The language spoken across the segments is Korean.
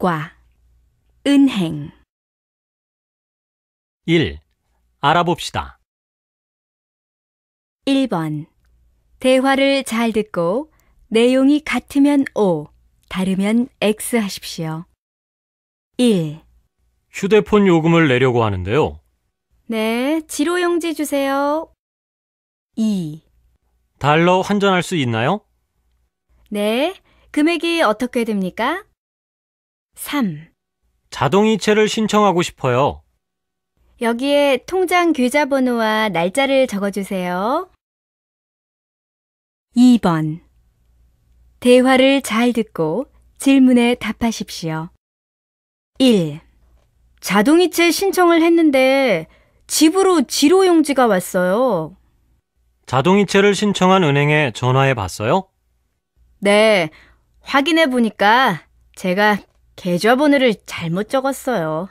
7과 은행 1. 알아봅시다. 1번 대화를 잘 듣고 내용이 같으면 O, 다르면 X 하십시오. 1. 휴대폰 요금을 내려고 하는데요. 네, 지로용지 주세요. 2. 달러 환전할 수 있나요? 네, 금액이 어떻게 됩니까? 3. 자동이체를 신청하고 싶어요. 여기에 통장 계좌번호와 날짜를 적어주세요. 2번 대화를 잘 듣고 질문에 답하십시오. 1. 자동이체 신청을 했는데 집으로 지로용지가 왔어요. 자동이체를 신청한 은행에 전화해 봤어요? 네, 확인해 보니까 제가 계좌번호를 잘못 적었어요.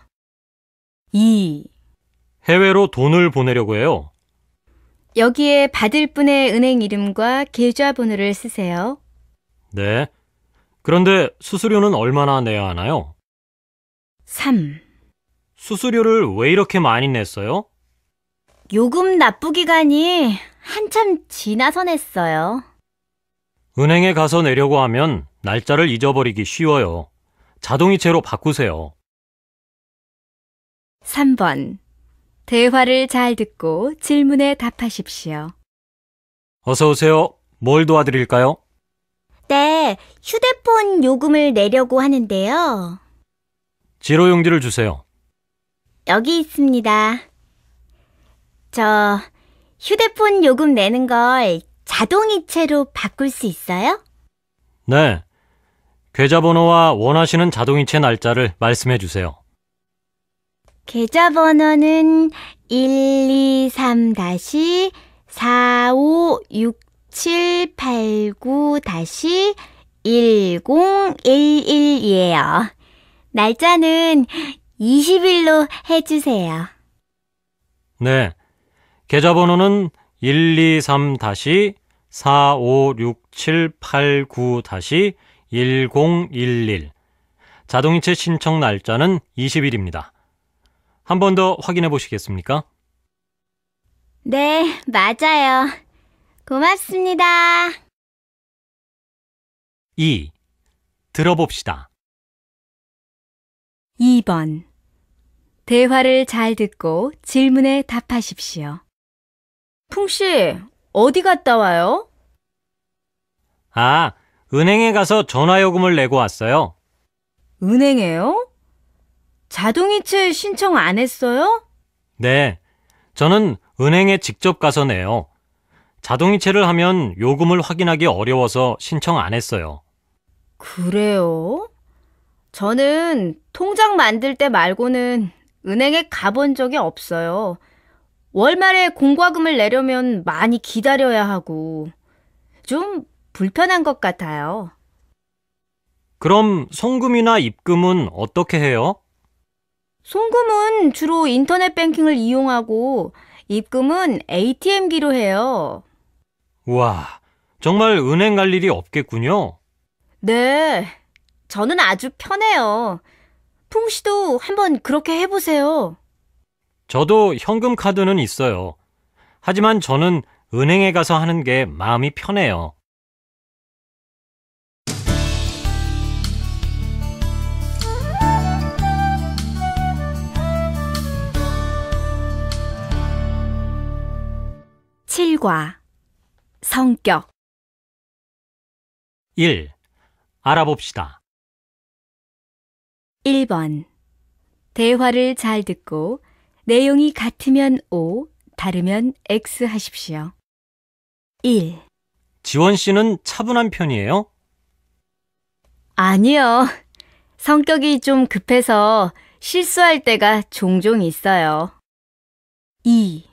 2. 해외로 돈을 보내려고 해요. 여기에 받을 분의 은행 이름과 계좌번호를 쓰세요. 네. 그런데 수수료는 얼마나 내야 하나요? 3. 수수료를 왜 이렇게 많이 냈어요? 요금 납부 기간이 한참 지나서 냈어요. 은행에 가서 내려고 하면 날짜를 잊어버리기 쉬워요. 자동이체로 바꾸세요. 3번 대화를 잘 듣고 질문에 답하십시오. 어서 오세요. 뭘 도와드릴까요? 네, 휴대폰 요금을 내려고 하는데요. 지로용지를 주세요. 여기 있습니다. 저 휴대폰 요금 내는 걸 자동이체로 바꿀 수 있어요? 네. 계좌번호와 원하시는 자동이체 날짜를 말씀해 주세요. 계좌번호는 123-456789-1011이에요. 날짜는 20일로 해주세요. 네. 계좌번호는 123-456789-1011. 자동이체 신청 날짜는 20일입니다. 한 번 더 확인해 보시겠습니까? 네, 맞아요. 고맙습니다. 2. 들어봅시다. 2번 대화를 잘 듣고 질문에 답하십시오. 풍씨, 어디 갔다 와요? 아, 은행에 가서 전화요금을 내고 왔어요. 은행에요? 자동이체 신청 안 했어요? 네, 저는 은행에 직접 가서 내요. 자동이체를 하면 요금을 확인하기 어려워서 신청 안 했어요. 그래요? 저는 통장 만들 때 말고는 은행에 가본 적이 없어요. 월말에 공과금을 내려면 많이 기다려야 하고 좀 불편한 것 같아요. 그럼 송금이나 입금은 어떻게 해요? 송금은 주로 인터넷 뱅킹을 이용하고 입금은 ATM기로 해요. 우와, 정말 은행 갈 일이 없겠군요. 네, 저는 아주 편해요. 풍씨도 한번 그렇게 해보세요. 저도 현금 카드는 있어요. 하지만 저는 은행에 가서 하는 게 마음이 편해요. 칠과 성격 1. 알아봅시다. 1번 대화를 잘 듣고 내용이 같으면 O, 다르면 X 하십시오. 1. 지원 씨는 차분한 편이에요? 아니요. 성격이 좀 급해서 실수할 때가 종종 있어요. 2.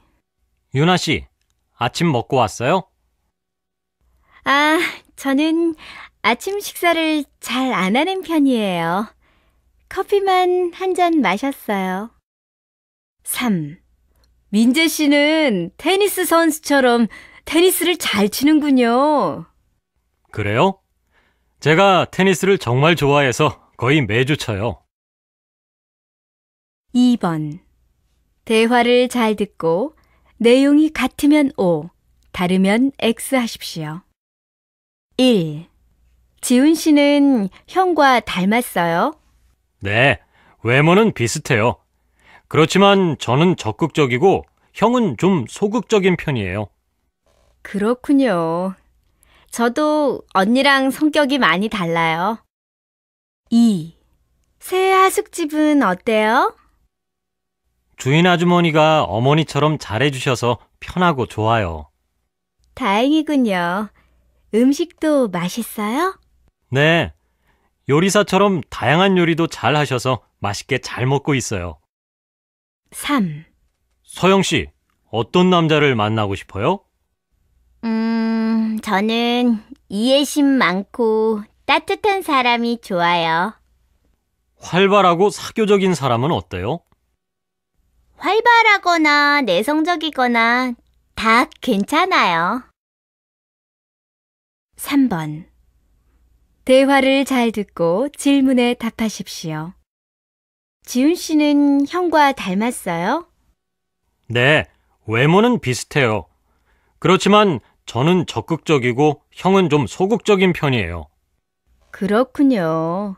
유나 씨, 아침 먹고 왔어요? 아, 저는 아침 식사를 잘 안 하는 편이에요. 커피만 한 잔 마셨어요. 3. 민재 씨는 테니스 선수처럼 테니스를 잘 치는군요. 그래요? 제가 테니스를 정말 좋아해서 거의 매주 쳐요. 2번. 대화를 잘 듣고 내용이 같으면 O, 다르면 X 하십시오. 1. 지훈 씨는 형과 닮았어요? 네, 외모는 비슷해요. 그렇지만 저는 적극적이고 형은 좀 소극적인 편이에요. 그렇군요. 저도 언니랑 성격이 많이 달라요. 2. 새 하숙집은 어때요? 주인 아주머니가 어머니처럼 잘해주셔서 편하고 좋아요. 다행이군요. 음식도 맛있어요? 네, 요리사처럼 다양한 요리도 잘 하셔서 맛있게 잘 먹고 있어요. 3. 서영 씨, 어떤 남자를 만나고 싶어요? 저는 이해심 많고 따뜻한 사람이 좋아요. 활발하고 사교적인 사람은 어때요? 활발하거나 내성적이거나 다 괜찮아요. 3번. 대화를 잘 듣고 질문에 답하십시오. 지훈 씨는 형과 닮았어요? 네, 외모는 비슷해요. 그렇지만 저는 적극적이고 형은 좀 소극적인 편이에요. 그렇군요.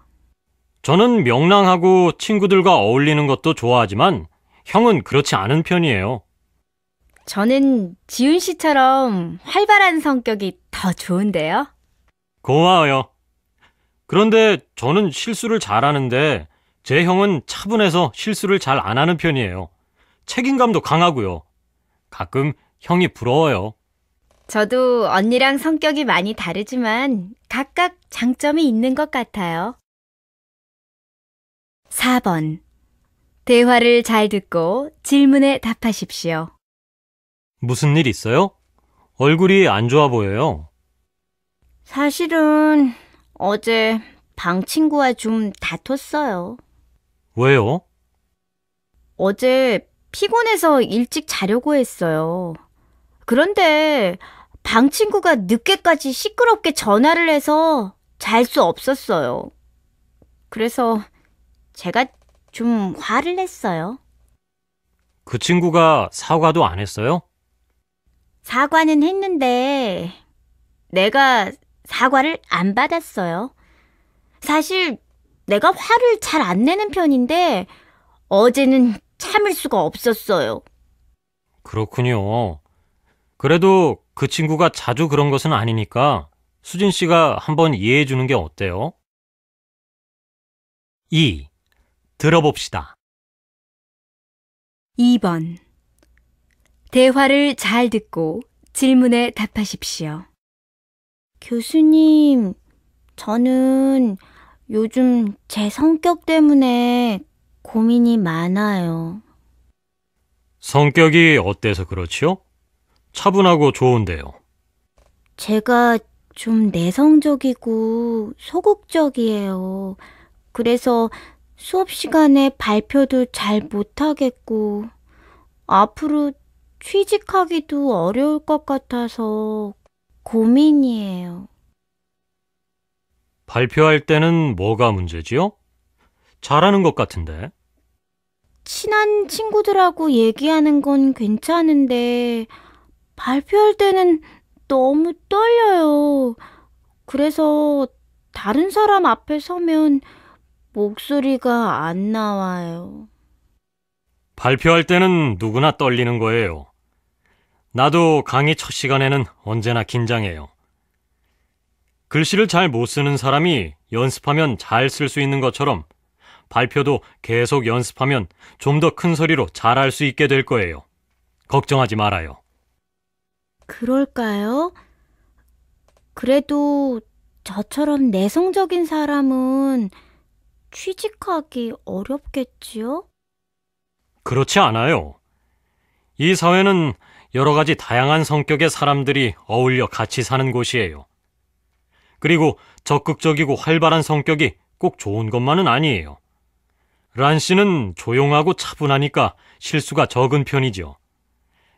저는 명랑하고 친구들과 어울리는 것도 좋아하지만 형은 그렇지 않은 편이에요. 저는 지훈 씨처럼 활발한 성격이 더 좋은데요. 고마워요. 그런데 저는 실수를 잘하는데 제 형은 차분해서 실수를 잘 안 하는 편이에요. 책임감도 강하고요. 가끔 형이 부러워요. 저도 언니랑 성격이 많이 다르지만 각각 장점이 있는 것 같아요. 4번. 대화를 잘 듣고 질문에 답하십시오. 무슨 일 있어요? 얼굴이 안 좋아 보여요. 사실은 어제 방 친구와 좀 다퉜어요. 왜요? 어제 피곤해서 일찍 자려고 했어요. 그런데 방 친구가 늦게까지 시끄럽게 전화를 해서 잘 수 없었어요. 그래서 제가 좀 화를 냈어요. 그 친구가 사과도 안 했어요? 사과는 했는데 내가 사과를 안 받았어요. 사실 내가 화를 잘 안 내는 편인데 어제는 참을 수가 없었어요. 그렇군요. 그래도 그 친구가 자주 그런 것은 아니니까 수진 씨가 한번 이해해 주는 게 어때요? 2. 들어봅시다. 2번. 대화를 잘 듣고 질문에 답하십시오. 교수님, 저는 요즘 제 성격 때문에 고민이 많아요. 성격이 어때서 그렇지요? 차분하고 좋은데요. 제가 좀 내성적이고 소극적이에요. 그래서 수업 시간에 발표도 잘 못하겠고, 앞으로 취직하기도 어려울 것 같아서 고민이에요. 발표할 때는 뭐가 문제지요? 잘하는 것 같은데. 친한 친구들하고 얘기하는 건 괜찮은데, 발표할 때는 너무 떨려요. 그래서 다른 사람 앞에 서면 목소리가 안 나와요. 발표할 때는 누구나 떨리는 거예요. 나도 강의 첫 시간에는 언제나 긴장해요. 글씨를 잘 못 쓰는 사람이 연습하면 잘 쓸 수 있는 것처럼 발표도 계속 연습하면 좀 더 큰 소리로 잘할 수 있게 될 거예요. 걱정하지 말아요. 그럴까요? 그래도 저처럼 내성적인 사람은 취직하기 어렵겠지요? 그렇지 않아요. 이 사회는 여러 가지 다양한 성격의 사람들이 어울려 같이 사는 곳이에요. 그리고 적극적이고 활발한 성격이 꼭 좋은 것만은 아니에요. 란 씨는 조용하고 차분하니까 실수가 적은 편이죠.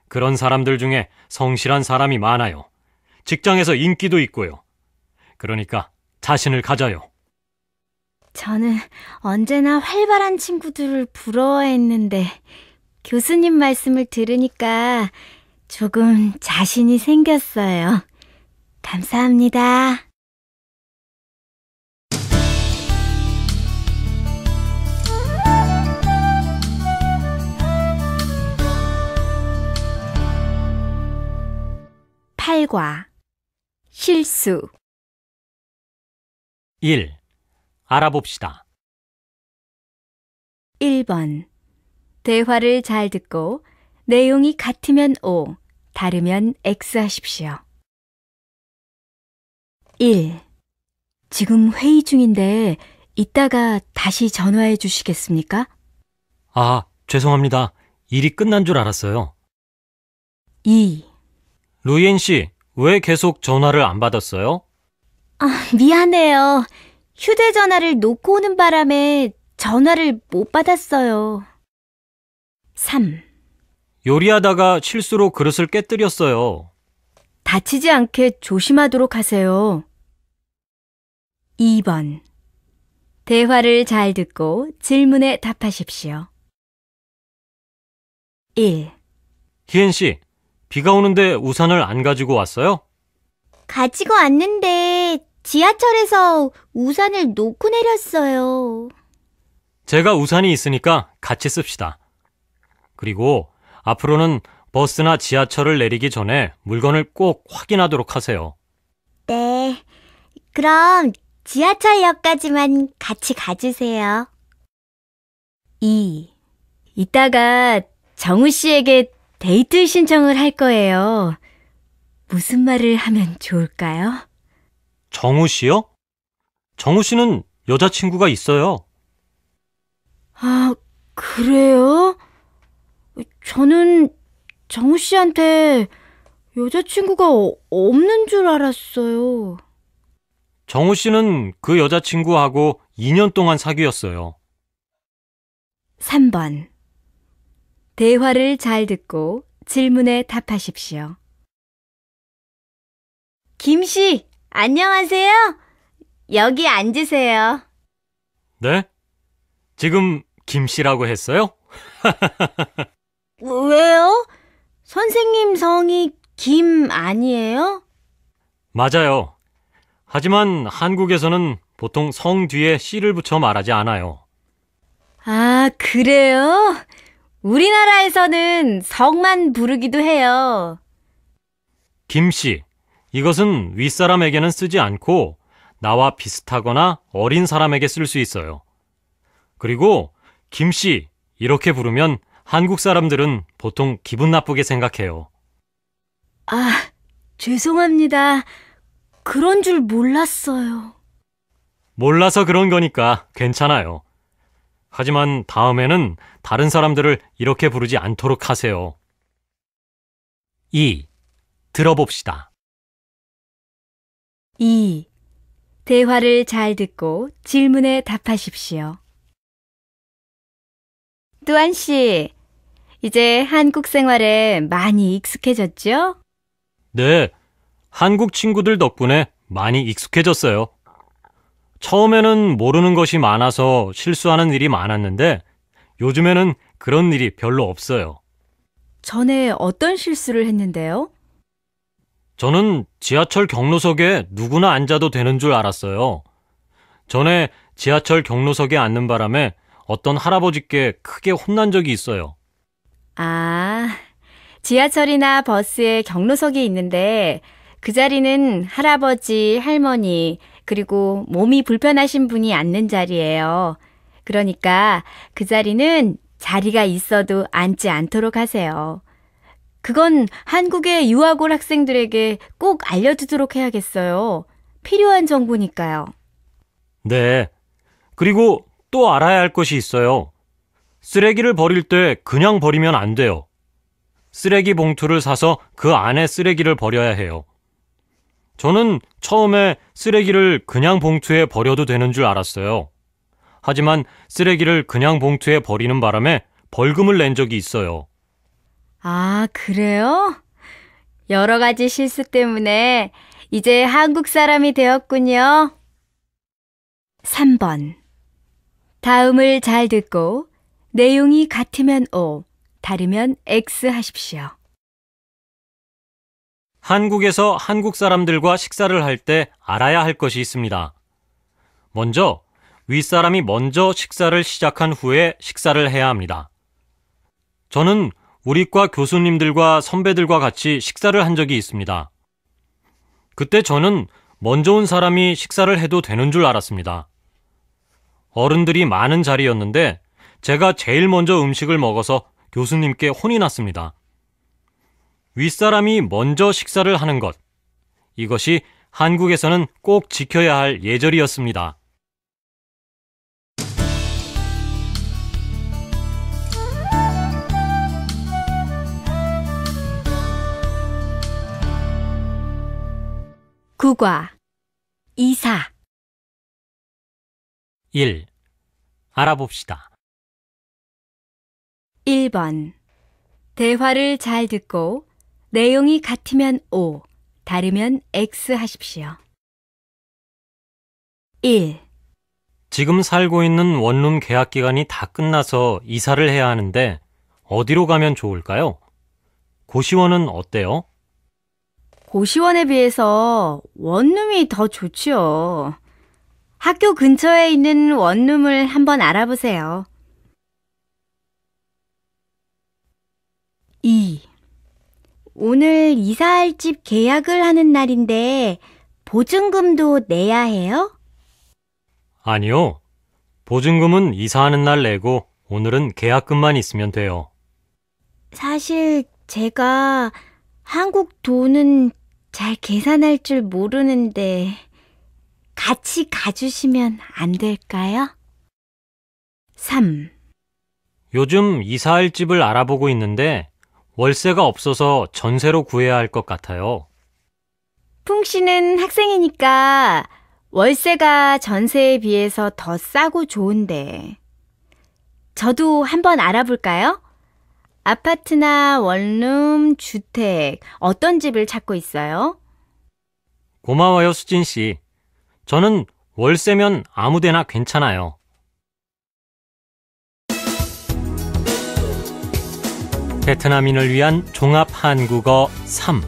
그런 사람들 중에 성실한 사람이 많아요. 직장에서 인기도 있고요. 그러니까 자신을 가져요. 저는 언제나 활발한 친구들을 부러워했는데 교수님 말씀을 들으니까 조금 자신이 생겼어요. 감사합니다. 팔과 실수 1. 알아봅시다. 1번 대화를 잘 듣고 내용이 같으면 O, 다르면 X 하십시오. 1. 지금 회의 중인데 이따가 다시 전화해 주시겠습니까? 아, 죄송합니다. 일이 끝난 줄 알았어요. 2. 루이엔 씨, 왜 계속 전화를 안 받았어요? 미안해요. 휴대전화를 놓고 오는 바람에 전화를 못 받았어요. 3. 요리하다가 실수로 그릇을 깨뜨렸어요. 다치지 않게 조심하도록 하세요. 2번. 대화를 잘 듣고 질문에 답하십시오. 1. 희엔 씨, 비가 오는데 우산을 안 가지고 왔어요? 가지고 왔는데 지하철에서 우산을 놓고 내렸어요. 제가 우산이 있으니까 같이 씁시다. 그리고 앞으로는 버스나 지하철을 내리기 전에 물건을 꼭 확인하도록 하세요. 네. 그럼 지하철역까지만 같이 가주세요. 2. 이따가 정우 씨에게 데이트 신청을 할 거예요. 무슨 말을 하면 좋을까요? 정우 씨요? 정우 씨는 여자친구가 있어요. 아, 그래요? 저는 정우 씨한테 여자친구가 없는 줄 알았어요. 정우 씨는 그 여자친구하고 2년 동안 사귀었어요. 3번. 대화를 잘 듣고 질문에 답하십시오. 김 씨, 안녕하세요. 여기 앉으세요. 네? 지금 김 씨라고 했어요? 왜요? 선생님 성이 김 아니에요? 맞아요. 하지만 한국에서는 보통 성 뒤에 씨를 붙여 말하지 않아요. 아, 그래요? 우리나라에서는 성만 부르기도 해요. 김 씨, 이것은 윗사람에게는 쓰지 않고 나와 비슷하거나 어린 사람에게 쓸 수 있어요. 그리고 김 씨, 이렇게 부르면 한국 사람들은 보통 기분 나쁘게 생각해요. 아, 죄송합니다. 그런 줄 몰랐어요. 몰라서 그런 거니까 괜찮아요. 하지만 다음에는 다른 사람들을 이렇게 부르지 않도록 하세요. 2. 들어봅시다. 2. 대화를 잘 듣고 질문에 답하십시오. 뚜안 씨, 이제 한국 생활에 많이 익숙해졌죠? 네, 한국 친구들 덕분에 많이 익숙해졌어요. 처음에는 모르는 것이 많아서 실수하는 일이 많았는데 요즘에는 그런 일이 별로 없어요. 전에 어떤 실수를 했는데요? 저는 지하철 경로석에 누구나 앉아도 되는 줄 알았어요. 전에 지하철 경로석에 앉는 바람에 어떤 할아버지께 크게 혼난 적이 있어요. 아, 지하철이나 버스에 경로석이 있는데 그 자리는 할아버지, 할머니, 그리고 몸이 불편하신 분이 앉는 자리예요. 그러니까 그 자리는 자리가 있어도 앉지 않도록 하세요. 그건 한국의 유학 올 학생들에게 꼭 알려두도록 해야겠어요. 필요한 정보니까요. 네. 그리고 또 알아야 할 것이 있어요. 쓰레기를 버릴 때 그냥 버리면 안 돼요. 쓰레기 봉투를 사서 그 안에 쓰레기를 버려야 해요. 저는 처음에 쓰레기를 그냥 봉투에 버려도 되는 줄 알았어요. 하지만 쓰레기를 그냥 봉투에 버리는 바람에 벌금을 낸 적이 있어요. 아, 그래요? 여러 가지 실수 때문에 이제 한국 사람이 되었군요. 3번. 다음을 잘 듣고 내용이 같으면 O, 다르면 X 하십시오. 한국에서 한국 사람들과 식사를 할 때 알아야 할 것이 있습니다. 먼저 윗사람이 먼저 식사를 시작한 후에 식사를 해야 합니다. 저는 우리 과 교수님들과 선배들과 같이 식사를 한 적이 있습니다. 그때 저는 먼저 온 사람이 식사를 해도 되는 줄 알았습니다. 어른들이 많은 자리였는데 제가 제일 먼저 음식을 먹어서 교수님께 혼이 났습니다. 윗사람이 먼저 식사를 하는 것, 이것이 한국에서는 꼭 지켜야 할 예절이었습니다. 국어, 이사. 1. 알아봅시다. 1번. 대화를 잘 듣고 내용이 같으면 O, 다르면 X 하십시오. 1. 지금 살고 있는 원룸 계약 기간이 다 끝나서 이사를 해야 하는데 어디로 가면 좋을까요? 고시원은 어때요? 고시원에 비해서 원룸이 더 좋지요. 학교 근처에 있는 원룸을 한번 알아보세요. 2. 오늘 이사할 집 계약을 하는 날인데 보증금도 내야 해요? 아니요. 보증금은 이사하는 날 내고 오늘은 계약금만 있으면 돼요. 사실 제가 한국 돈은 잘 계산할 줄 모르는데 같이 가주시면 안 될까요? 3. 요즘 이사할 집을 알아보고 있는데 월세가 없어서 전세로 구해야 할 것 같아요. 풍 씨는 학생이니까 월세가 전세에 비해서 더 싸고 좋은데 저도 한번 알아볼까요? 아파트나 원룸, 주택, 어떤 집을 찾고 있어요? 고마워요, 수진 씨. 저는 월세면 아무 데나 괜찮아요. 베트남인을 위한 종합 한국어 3.